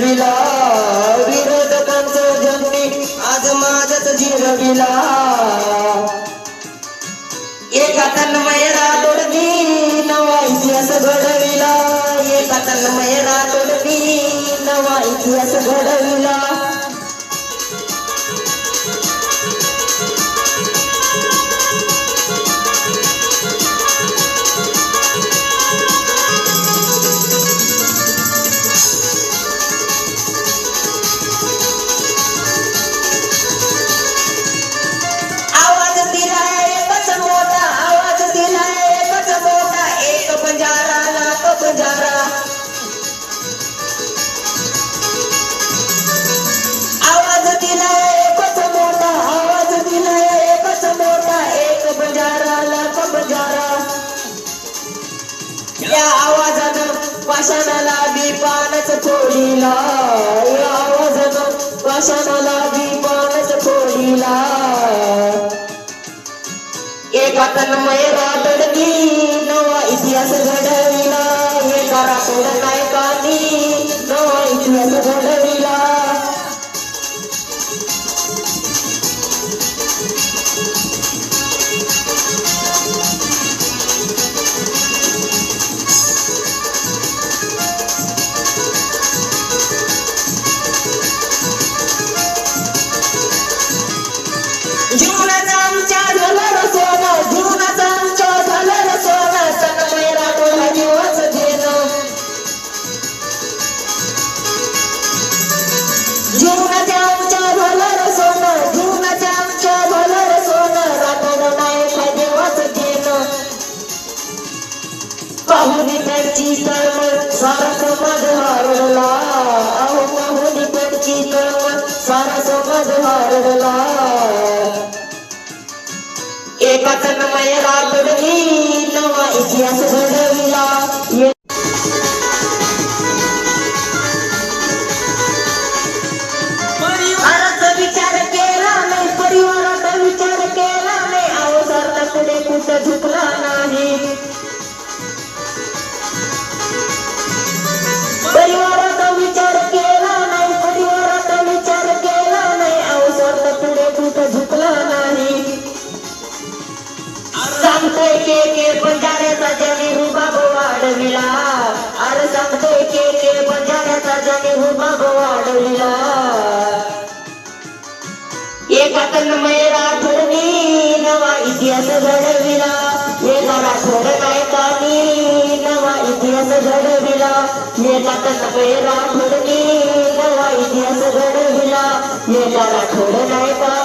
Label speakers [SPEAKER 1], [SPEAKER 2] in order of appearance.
[SPEAKER 1] घडविला, विरोधकांचं जंगी आज माझ्याच जिरविला. एका तन्मय रातोडनी नवा इतिहास घडविला, एका तन्मय रातोडनी नवा इतिहास घडविला. आवाज दिला एकच मोठा, आवाज दिला एकच मोठा, एक बंजारा लाख बंजारा. या आवाजानं पाषाणाला बी पानच फोडीला, या आवाजानं पाषाणाला बी पानच फोडीला. एका तन्मय रातोडनी नवा इतिहास घडविला, एका रातोड नायकांनी नवा इतिहास घडविला. जीवनाचा आमच्या झालं रे सोनं, जीवनाचा आमच्या झालं रे सोनं, तन्मय रातोड हा जीवच देणं. जीवनाच्या आमच्या झालं रे सोनं, जीवनाच्या आमच्या झालं रे सोनं, रातोड नायक हा जीवच देणं. पाहुणी त्यांची तळमळ सारा समाज हारला, अहो पाहुणी त्यांची तळमळ सारा समाज हारला. एका तन्मय रातोडनी नवा इतिहास घडविला. परिवाराचा विचार केला नाही, परिवाराचा विचार केला नाही, अहो सरकारकडे कुठं झुकला नाही. परिवाराचा विचार केला नाही, परिवाराचा विचार केला नाही, अहो सरकारकडे कुठं झुकला नाही. सांगतोय के बंजाऱ्याचा जनी रुबाब वाढविला, अरे सांगतोय के बंजाऱ्याचा जनी रुबाब वाढविला. एका तन्मय राठोडनी नवा इतिहास घडविला, एका राठोड नायकांनी नवा इतिहास घडविला. एका तन्मय राठोडनी नवा इतिहास घडविला, एका राठोड नायकांनी